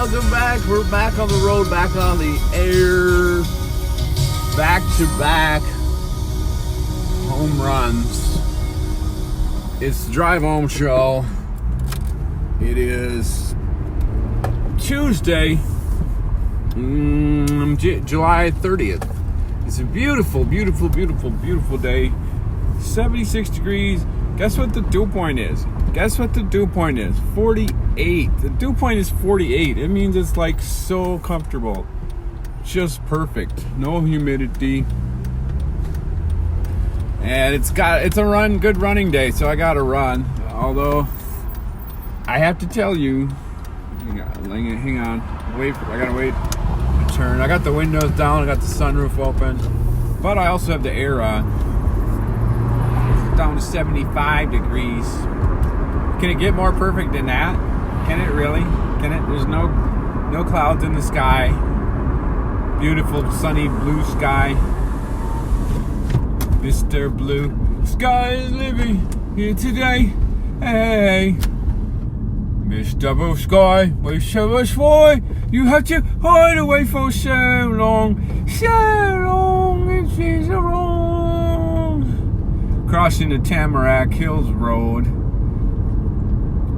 welcome back. We're back on the road, back on the air, back to back home runs. It's the Drive Home Show. It is Tuesday, July 30th. It's a beautiful, beautiful, beautiful, beautiful day. 76 degrees. Guess what the dew point is? Guess what the dew point is? 48. The dew point is 48. It means it's like so comfortable. Just perfect. No humidity. And it's a good running day, so I gotta run. Although I have to tell you, hang on. I gotta wait to turn. I got the windows down, I got the sunroof open, but I also have the air on. Down to 75 degrees. Can it get more perfect than that? Can it really? Can it? There's no clouds in the sky. Beautiful sunny blue sky. Mr. Blue Sky is living here today. Hey, Mr. Blue Sky, we so much why you had to hide away for so long, it seems wrong. Crossing the Tamarack Hills Road.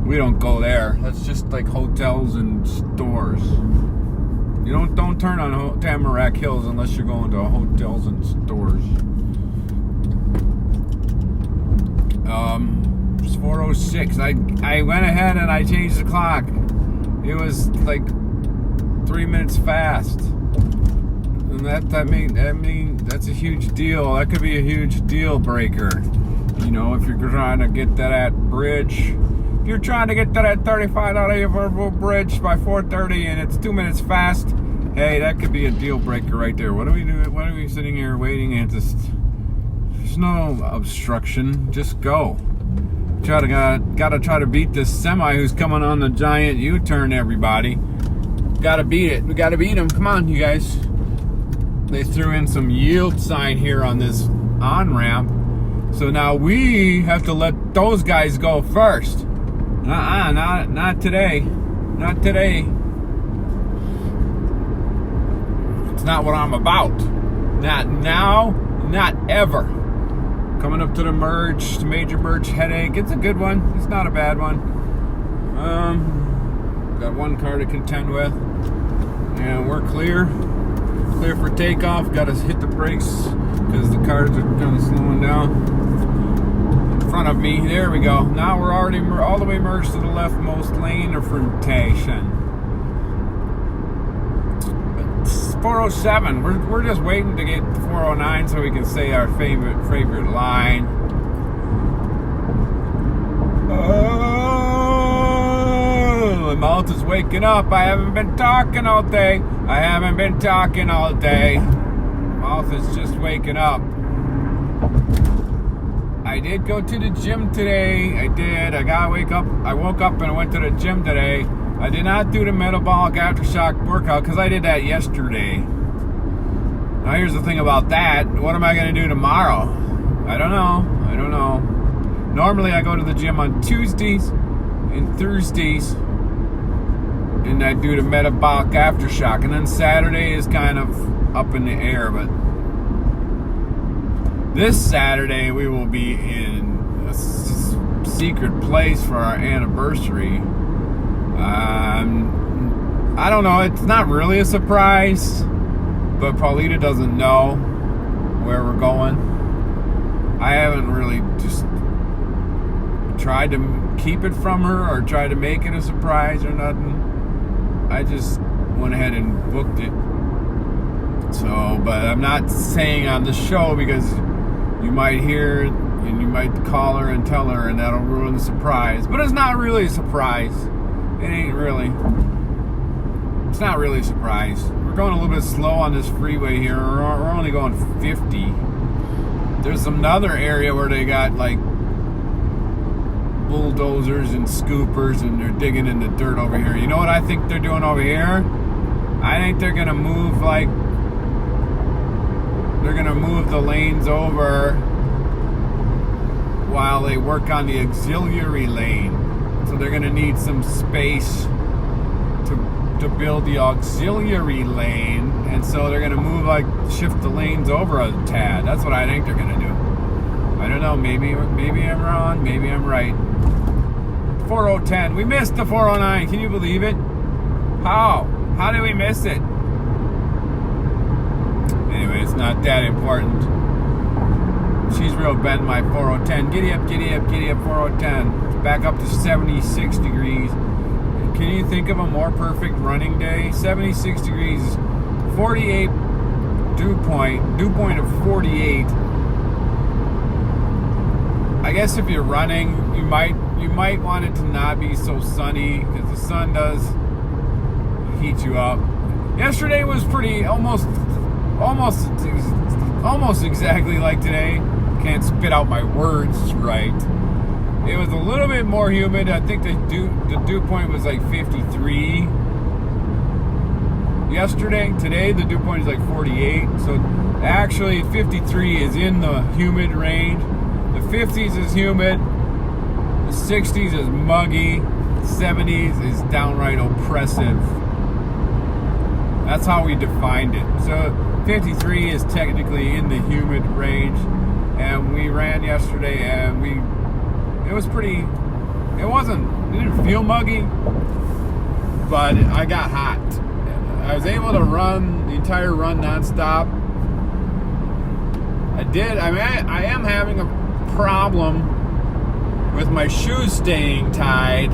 We don't go there. That's just like hotels and stores. You don't turn on Tamarack Hills unless you're going to hotels and stores. It's 4:06. I went ahead and I changed the clock. It was like 3 minutes fast. And that mean that's a huge deal. That could be a huge deal breaker. You know, if you're trying to get to that bridge. If you're trying to get to that 35 out of your bridge by 4:30 and it's 2 minutes fast, hey, that could be a deal breaker right there. What are we doing? What are we sitting here waiting at this? There's no obstruction. Just go. Gotta try to beat this semi who's coming on the giant U-turn, everybody. Gotta beat it. We gotta beat him. Come on, you guys. They threw in some yield sign here on this on-ramp. So now we have to let those guys go first. Not today. Not today. It's not what I'm about. Not now, not ever. Coming up to the major merge headache. It's a good one. It's not a bad one. Got one car to contend with. And we're clear. Clear for takeoff. Got to hit the brakes because the cars are kind of slowing down. In front of me. There we go. Now we're already all the way merged to the leftmost lane of rotation. It's 4:07. We're just waiting to get 4:09 so we can say our favorite line. Oh, my mouth is waking up. I haven't been talking all day. Mouth is just waking up. I did go to the gym today. I did. I woke up and I went to the gym today. I did not do the metabolic aftershock workout because I did that yesterday. Now here's the thing about that. What am I going to do tomorrow? I don't know. Normally I go to the gym on Tuesdays and Thursdays. And I do the metabolic aftershock. And then Saturday is kind of up in the air. But this Saturday we will be in a secret place for our anniversary. I don't know. It's not really a surprise. But Paulita doesn't know where we're going. I haven't really just tried to keep it from her or tried to make it a surprise or nothing. I just went ahead and booked it. So, but I'm not saying on the show because you might hear it and you might call her and tell her and that'll ruin the surprise. But it's not really a surprise. It ain't really. It's not really a surprise. We're going a little bit slow on this freeway here. We're only going 50. There's another area where they got like bulldozers and scoopers and they're digging in the dirt over here. You know what I think they're doing over here? I think they're gonna move the lanes over while they work on the auxiliary lane. So they're gonna need some space to to build the auxiliary lane, and so they're going to shift the lanes over a tad. That's what I think they're going to do. I don't know. Maybe I'm wrong. Maybe I'm right. 4010. We missed the 409. Can you believe it? How? How did we miss it? Anyway, it's not that important. She's real bent, my 4010. Giddy up, 4010. Back up to 76 degrees. Can you think of a more perfect running day? 76 degrees, 48 dew point of 48. I guess if you're running, you might want it to not be so sunny, because the sun does heat you up. Yesterday was pretty almost exactly like today. Can't spit out my words right. It was a little bit more humid. I think the dew point was like 53 yesterday. Today the dew point is like 48. So actually 53 is in the humid range. The 50s is humid. The 60s is muggy. The 70s is downright oppressive. That's how we defined it. So 53 is technically in the humid range. And we ran yesterday, and it didn't feel muggy, but I got hot. I was able to run the entire run nonstop. I am having a problem with my shoes staying tied.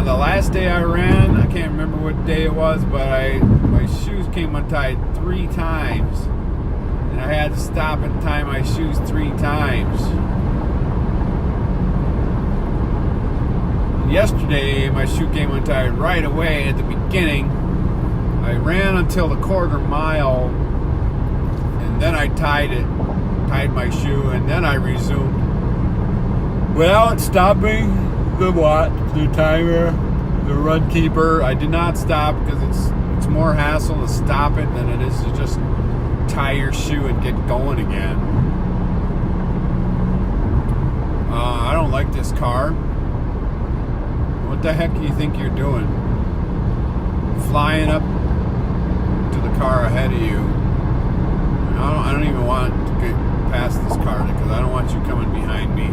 The last day I ran, I can't remember what day it was, but my shoes came untied 3 times. And I had to stop and tie my shoes 3 times. Yesterday, my shoe came untied right away at the beginning. I ran until the quarter mile, and then I tied my shoe, and then I resumed without stopping the timer, the run keeper. I did not stop because it's more hassle to stop it than it is to just tie your shoe and get going again. I don't like this car. What the heck do you think you're doing? Flying up to the car ahead of you. I don't even want to get past this car because I don't want you coming behind me.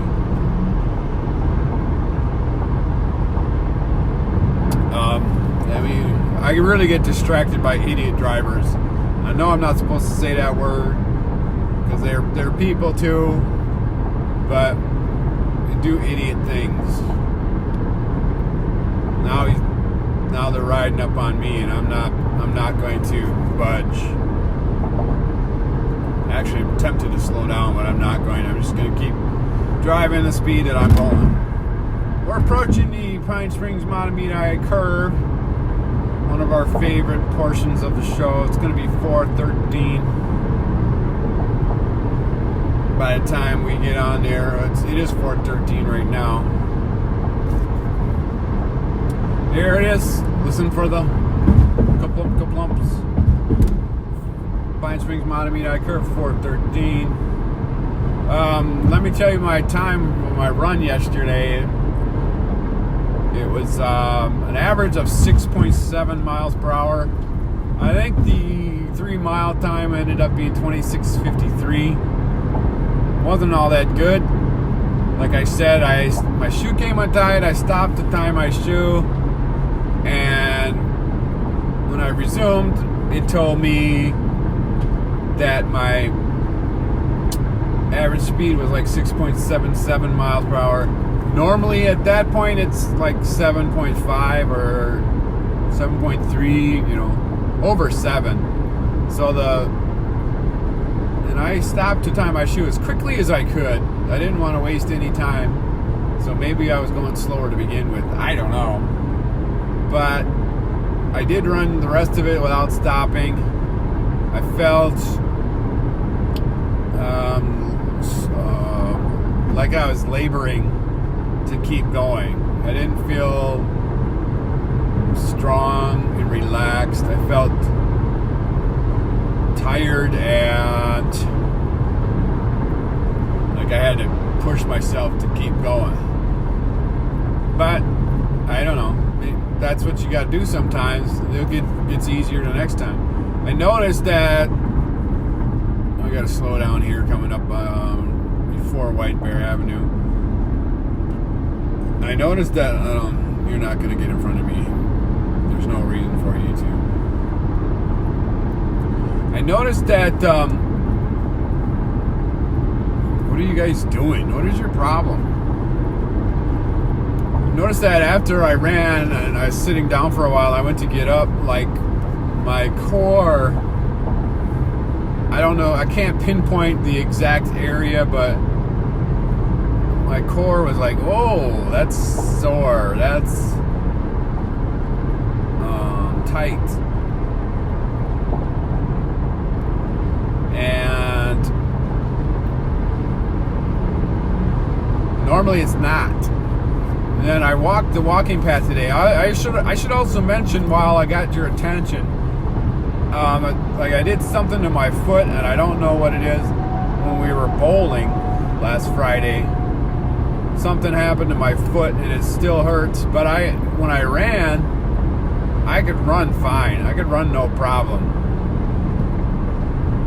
I really get distracted by idiot drivers. I know I'm not supposed to say that word because they're people too, but they do idiot things. Now they're riding up on me, and I'm not going to budge. Actually, I'm tempted to slow down, but I'm not going. I'm just going to keep driving the speed that I'm going. We're approaching the Pine Springs Mahtomedi curve. One of our favorite portions of the show. It's going to be 4:13 by the time we get on there. It is 4:13 right now. There it is. Listen for the kaplumps. Pine Springs Mahtomedi curve, 4:13. Let me tell you my time, my run yesterday. It was an average of 6.7 miles per hour. I think the 3 mile time ended up being 26:53. Wasn't all that good. Like I said, my shoe came untied. I stopped to tie my shoe, and when I resumed, it told me that my average speed was like 6.77 miles per hour. Normally at that point it's like 7.5 or 7.3, over 7. And I stopped to tie my shoe as quickly as I could. I didn't want to waste any time. So maybe I was going slower to begin with. I don't know. But I did run the rest of it without stopping. I felt like I was laboring to keep going. I didn't feel strong and relaxed. I felt tired and like I had to push myself to keep going. But I don't know. that's what you got to do sometimes. Gets easier the next time. I noticed that I got to slow down here coming up before White Bear Avenue. I noticed that you're not going to get in front of me. There's no reason for you to. I noticed that. What are you guys doing? What is your problem? Noticed that after I ran and I was sitting down for a while, I went to get up, like my core, I don't know, I can't pinpoint the exact area, but my core was like, whoa, that's sore, that's tight. And normally it's not. And then I walked the walking path today. I should also mention, while I got your attention, like I did something to my foot, and I don't know what it is. When we were bowling last Friday, something happened to my foot, and it still hurts. But when I ran, I could run fine. I could run no problem.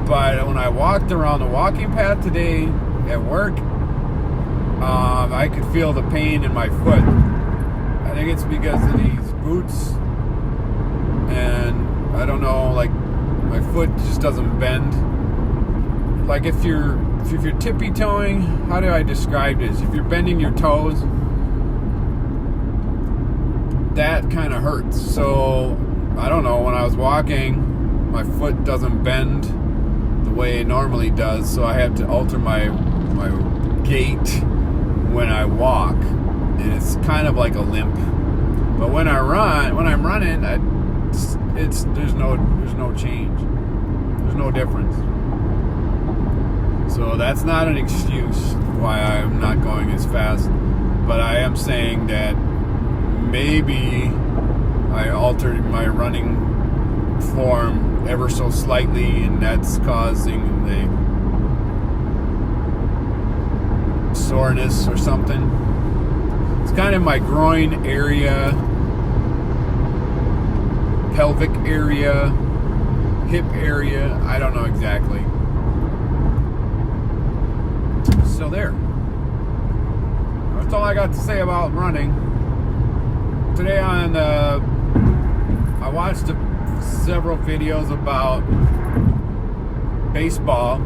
But when I walked around the walking path today at work, I could feel the pain in my foot. I think it's because of these boots, and I don't know, like my foot just doesn't bend. Like if you're tippy-toeing, how do I describe this? If you're bending your toes, that kind of hurts. So I don't know, when I was walking, my foot doesn't bend the way it normally does, so I have to alter my gait when I walk, and it's kind of like a limp. But when I'm running, there's no change. There's no difference. So that's not an excuse why I'm not going as fast. But I am saying that maybe I altered my running form ever so slightly, and that's causing the soreness or something. It's kind of my groin area, pelvic area, hip area. I don't know exactly. So there. That's all I got to say about running. Today I watched several videos about baseball.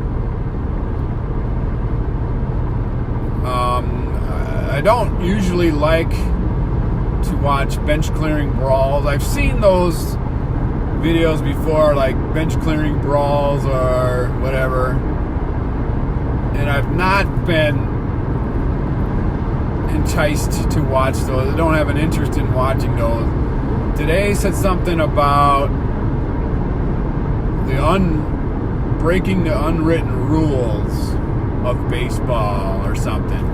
I don't usually like to watch bench clearing brawls. I've seen those videos before, like bench clearing brawls or whatever, and I've not been enticed to watch those. I don't have an interest in watching those. Today said something about breaking the unwritten rules of baseball or something.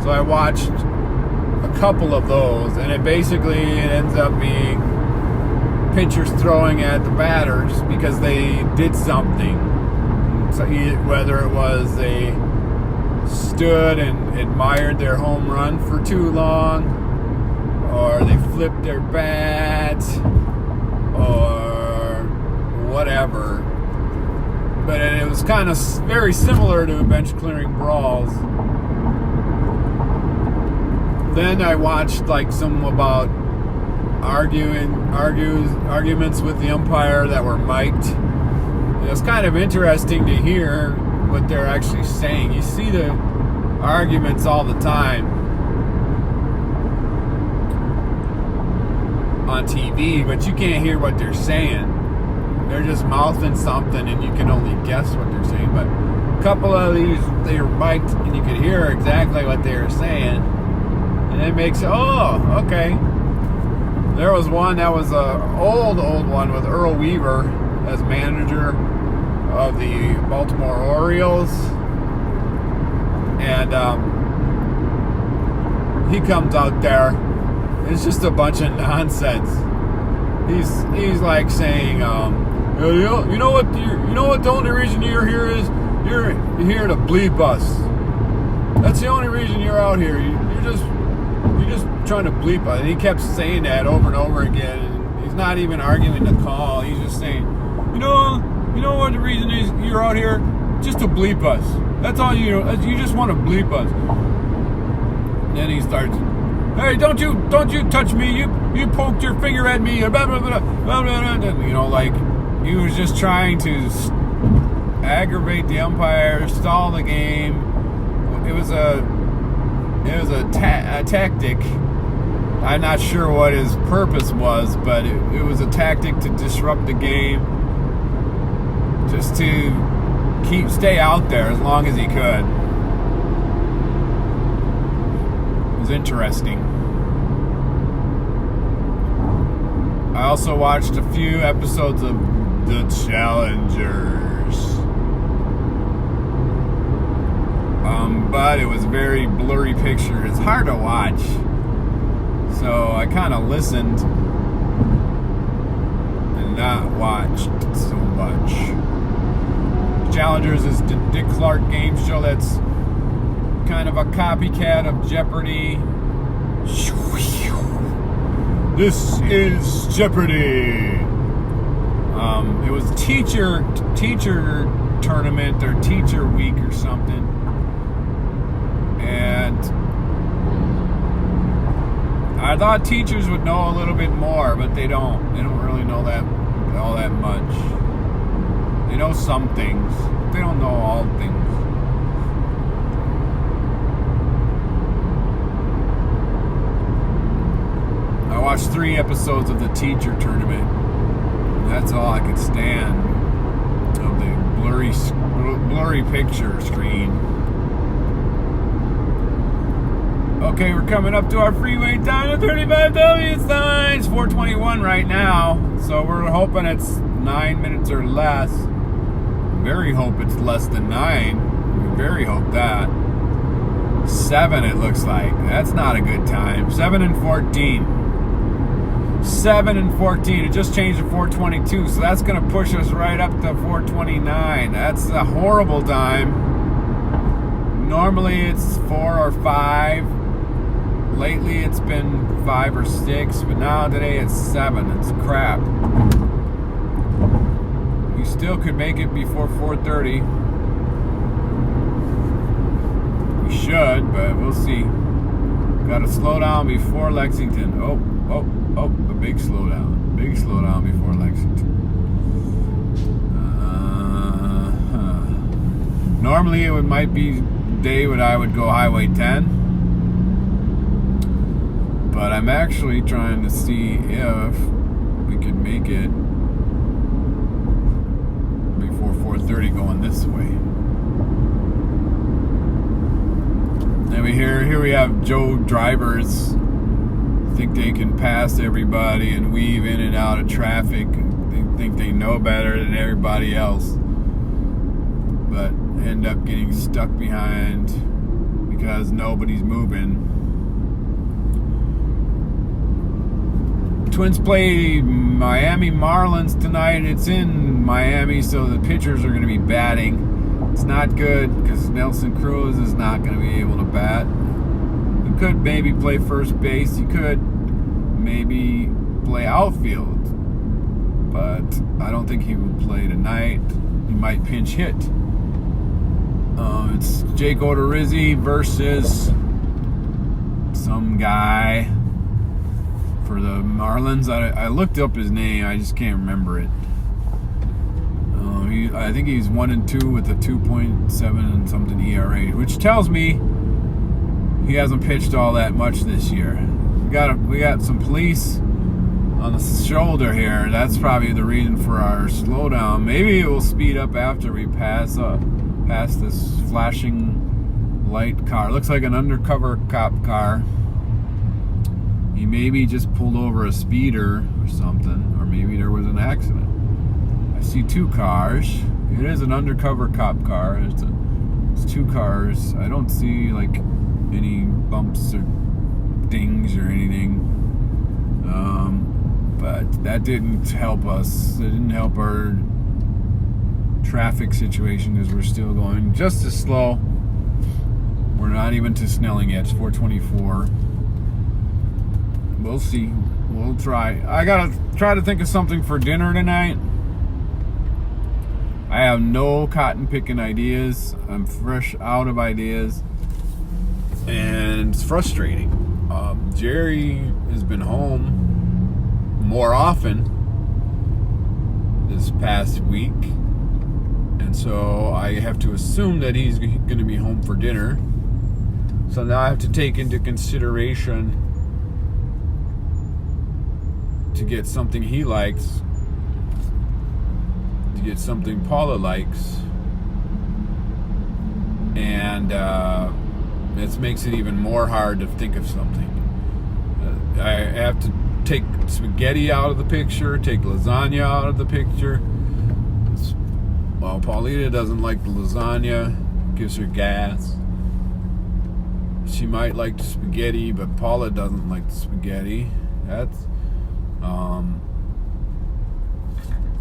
So I watched a couple of those, and it ends up being pitchers throwing at the batters because they did something. So whether it was they stood and admired their home run for too long, or they flipped their bat, or whatever. But it was kind of very similar to bench clearing brawls. Then I watched like some about arguments with the umpire that were mic'd. It was kind of interesting to hear what they're actually saying. You see the arguments all the time on TV, but you can't hear what they're saying. They're just mouthing something, and you can only guess what they're saying. But a couple of these, they were mic'd, and you could hear exactly what they were saying. And it makes it, oh, okay. There was one that was an old one with Earl Weaver as manager of the Baltimore Orioles. And he comes out there. It's just a bunch of nonsense. He's like saying, you know what the only reason you're here is you're here to bleep us. That's the only reason you're out here. You're just trying to bleep us. And he kept saying that over and over again. And he's not even arguing the call. He's just saying, you know what the reason is you're out here? Just to bleep us. That's all you just want to bleep us. And then he starts, hey, don't you touch me. You poked your finger at me. Blah, blah, blah, blah, blah, blah. Like he was just trying to aggravate the umpire, stall the game. It was a tactic. I'm not sure what his purpose was, but it was a tactic to disrupt the game, just to stay out there as long as he could. It was interesting. I also watched a few episodes of The Challengers. But it was very blurry picture. It's hard to watch. So I kind of listened and not watched so much. Challengers is the Dick Clark game show that's kind of a copycat of Jeopardy. This is Jeopardy. It was teacher tournament or teacher week or something. And I thought teachers would know a little bit more, but they don't. They don't really know that all that much. They know some things. They don't know all things. I watched 3 episodes of the teacher tournament. That's all I could stand of the blurry picture screen. Okay, we're coming up to our freeway time of 35W signs. 4:21 right now, so we're hoping it's 9 minutes or less. Very hope it's less than 9. We very hope that. 7 it looks like. That's not a good time. 7 and 14. 7 and 14. It just changed to 4:22, so that's going to push us right up to 4:29. That's a horrible time. Normally it's 4 or 5. Lately it's been 5 or 6, but now today it's 7. It's crap. We still could make it before 4:30. We should, but we'll see. Got to slow down before Lexington. Oh, a big slowdown. Big slowdown before Lexington. Normally it might be the day when I would go Highway 10. But I'm actually trying to see if we can make it before 4:30 going this way. And here we have Joe drivers think they can pass everybody and weave in and out of traffic. They think they know better than everybody else, but end up getting stuck behind because nobody's moving. Twins play Miami Marlins tonight. It's in Miami, so the pitchers are going to be batting. It's not good because Nelson Cruz is not going to be able to bat. You could maybe play first base. You could maybe play outfield. But I don't think he would play tonight. He might pinch hit. It's Jake Odorizzi versus some guy for the Marlins. I looked up his name. I just can't remember it. I think he's 1-2 with a 2.7 and something ERA, which tells me he hasn't pitched all that much this year. We got some police on the shoulder here. That's probably the reason for our slowdown. Maybe it will speed up after we pass this flashing light car. Looks like an undercover cop car. He maybe just pulled over a speeder or something, or maybe there was an accident. I see 2 cars. It is an undercover cop car. It's 2 cars. I don't see like any bumps or dings or anything. But that didn't help us. It didn't help our traffic situation because we're still going just as slow. We're not even to Snelling yet. It's 4:24. we'll see. We'll try. I gotta try to think of something for dinner tonight. I have no cotton picking ideas. I'm fresh out of ideas, and it's frustrating. Jerry has been home more often this past week, and so I have to assume that he's going to be home for dinner. So now I have to take into consideration to get something he likes, to get something Paula likes, and this makes it even more hard to think of something. I have to take spaghetti out of the picture, take lasagna out of the picture. Well, Paulina doesn't like the lasagna, gives her gas. She might like the spaghetti, but Paula doesn't like the spaghetti. That's I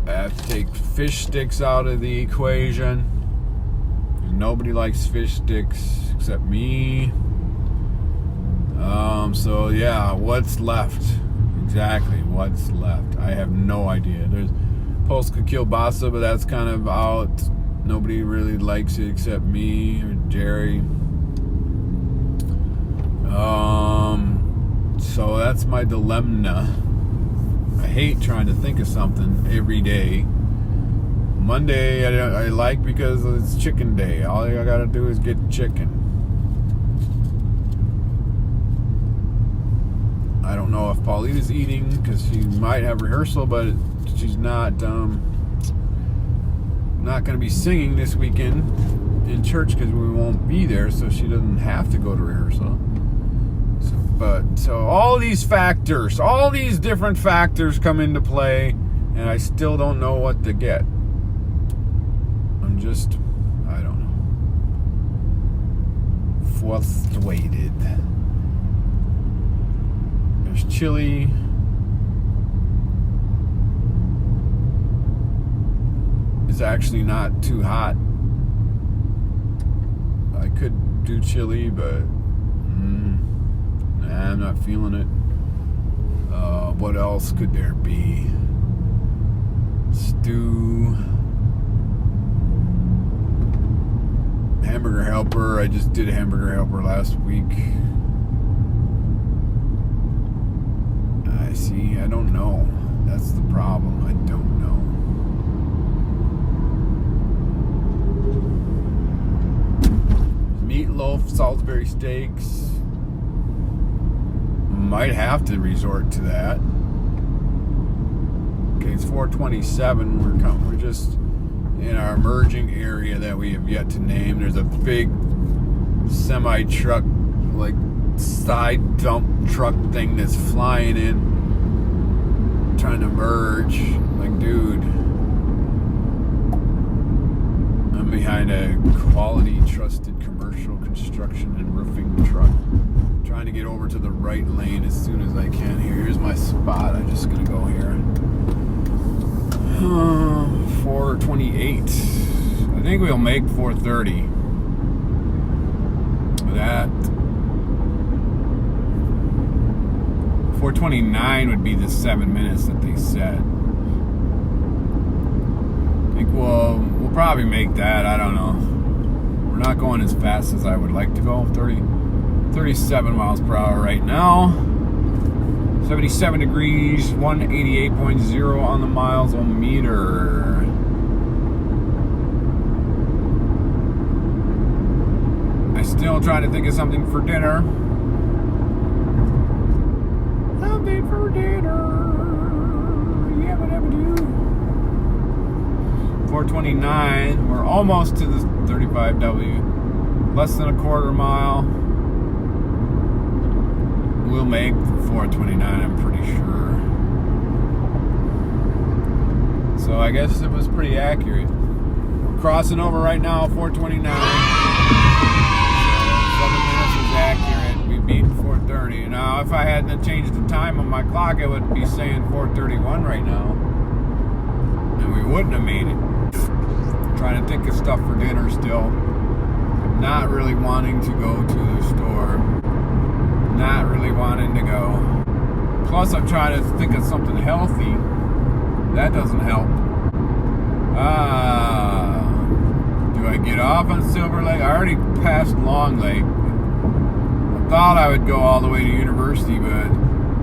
have to take fish sticks out of the equation. Nobody likes fish sticks except me. So yeah, what's left? Exactly, what's left? I have no idea. There's Polska kielbasa, but that's kind of out. Nobody really likes it except me or Jerry. So that's my dilemma. I hate trying to think of something every day. Monday I like because it's chicken day. All I gotta do is get chicken. I don't know if Paulita's eating because she might have rehearsal, but she's not going to be singing this weekend in church because we won't be there, so she doesn't have to go to rehearsal. So all these factors, all these different factors come into play, and I still don't know what to get. I don't know. Frustrated. There's chili. It's actually not too hot. I could do chili, but I'm not feeling it. What else could there be? Stew. Hamburger helper. I just did a hamburger helper last week. I don't know. That's the problem. I don't know. Meatloaf, Salisbury steaks. Might have to resort to that. Okay, it's 4:27. We're just in our emerging area that we have yet to name. There's a big semi-truck, like side dump truck thing that's flying in, trying to merge. Like, dude, I'm behind a quality, trusted commercial construction and roofing truck, trying to get over to the right lane as soon as I can. Here's my spot. I'm just gonna go here. 4:28. I think we'll make 4:30. That 4:29 would be the 7 minutes that they said. I think we'll probably make that. I don't know. We're not going as fast as I would like to go. 37 miles per hour right now. 77 degrees, 188.0 on the miles-o-meter. I'm still trying to think of something for dinner. Something for dinner. Yeah, whatever do. 4:29. We're almost to the 35W. Less than a quarter mile. We'll make 4:29, I'm pretty sure. So I guess it was pretty accurate. We're crossing over right now, 4:29. 7 minutes is accurate. We beat 4:30. Now, if I hadn't changed the time on my clock, it would be saying 4:31 right now. And we wouldn't have made it. Trying to think of stuff for dinner still. Not really wanting to go to the store. Not really wanting to go. Plus, I'm trying to think of something healthy. That doesn't help. Do I get off on Silver Lake? I already passed Long Lake. I thought I would go all the way to University, but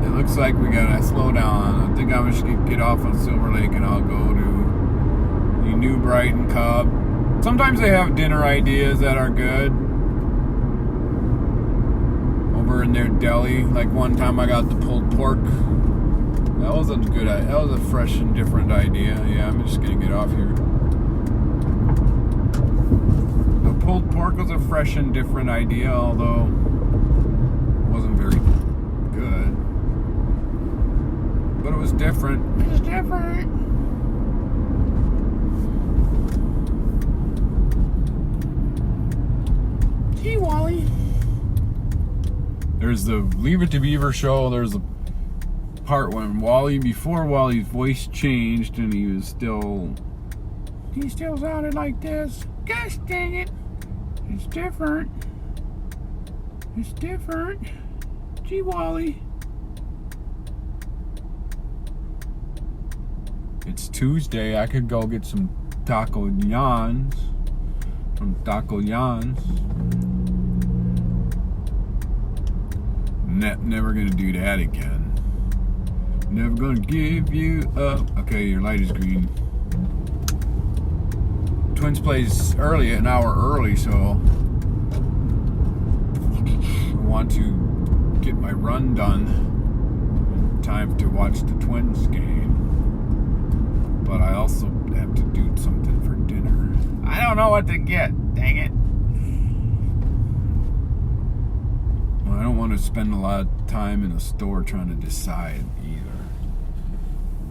it looks like we gotta slow down. I think I'm just gonna get off on Silver Lake and I'll go to the New Brighton Cub. Sometimes they have dinner ideas that are good over in their deli. Like one time I got the pulled pork. That was a good. That was a fresh and different idea. Yeah, I'm just gonna get off here. The pulled pork was a fresh and different idea, although it wasn't very good. But it was different. It's different. Gee, Wally. There's the Leave It to Beaver show. There's a part when before Wally's voice changed and he still sounded like this. Gosh dang it. It's different. It's different. Gee, Wally. It's Tuesday. I could go get some Taco Yans from Taco Yans. Never gonna do that again. Never gonna give you up. Okay, your light is green. Twins plays early, an hour early, so I want to get my run done in time to watch the Twins game. But I also have to do something for dinner. I don't know what to get. Dang it. Well, I don't want to spend a lot of time in a store trying to decide either.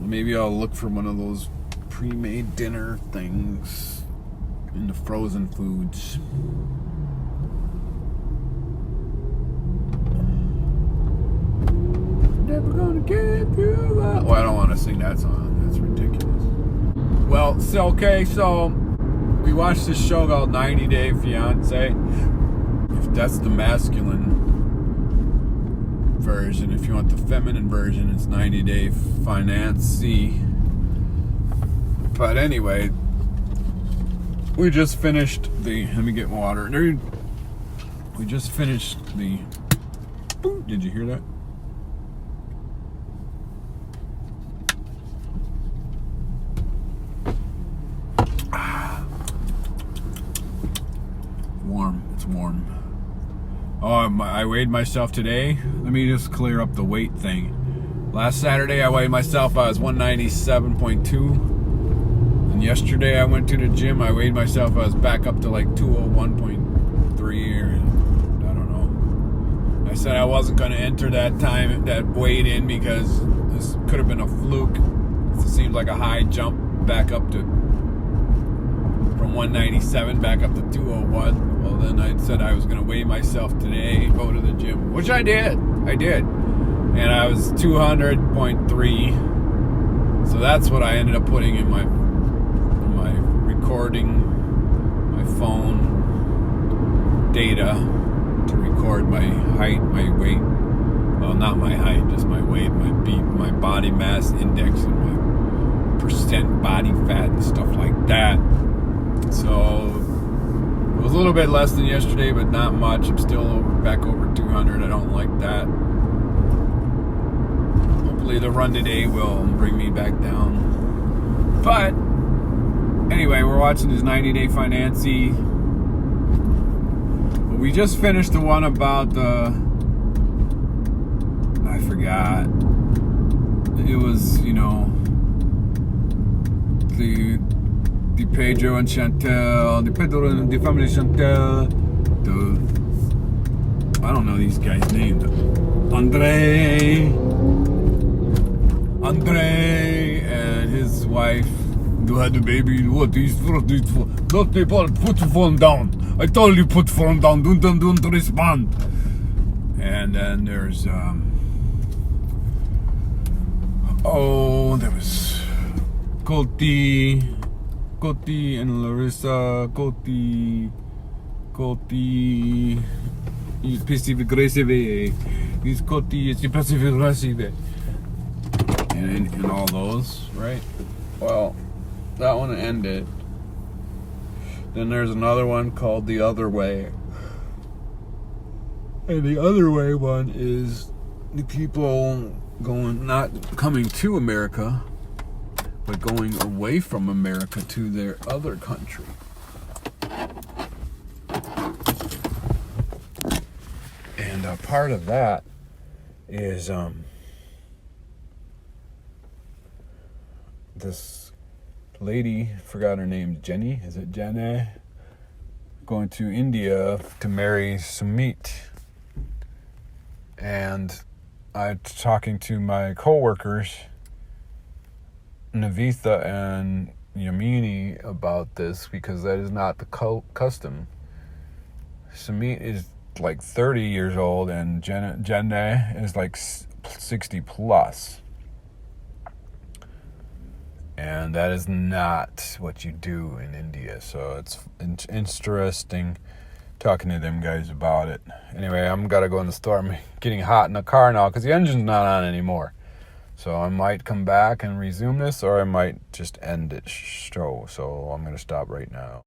Maybe I'll look for one of those pre-made dinner things in the frozen foods. Never gonna give you up. Well, I don't want to sing that song. That's ridiculous. Well, so we watched this show called 90 Day Fiance. If that's the masculine version. If you want the feminine version, it's 90 Day Finance-y. But anyway, we just finished let me get water. We just finished did you hear that? Warm. It's warm. Oh, I weighed myself today. Let me just clear up the weight thing. Last Saturday, I weighed myself. I was 197.2. And yesterday, I went to the gym. I weighed myself. I was back up to like 201.3 or I don't know. I said I wasn't going to enter that weight in because this could have been a fluke. It seems like a high jump back up to from 197 back up to 201. Well, then I said I was going to weigh myself today, go to the gym, which I did. And I was 200.3. So that's what I ended up putting in my recording, my phone data to record my height, my weight. Well, not my height, just my weight, my body mass index, and my percent body fat and stuff like that. So it was a little bit less than yesterday, but not much. I'm still back over 200. I don't like that. Hopefully the run today will bring me back down. But anyway, we're watching this 90 Day Finance-y. We just finished the one about I forgot. It was, the Pedro and Chantel, the Pedro and the family Chantel, I don't know these guys' names. Andre and his wife who had the baby. What is for? Don't people put the phone down. I told you put phone down. Don't respond. And then there's there was Coty and Larissa. Coty is passive aggressive. He's Coty is passive aggressive. in all those, right? Well, that one ended. Then there's another one called The Other Way. And the Other Way one is the people not coming to America, but going away from America to their other country. And a part of that is this lady, forgot her name, Jenny, is it Jenny? Going to India to marry Sumit. And I'm talking to my co-workers, Navitha and Yamini, about this, because that is not the custom. Sumit is like 30 years old and Jenny is like 60 plus. And that is not what you do in India. So it's interesting talking to them guys about it. Anyway, I'm gotta go in the store. I'm getting hot in the car now because the engine's not on anymore. So I might come back and resume this, or I might just end it show. So I'm gonna stop right now.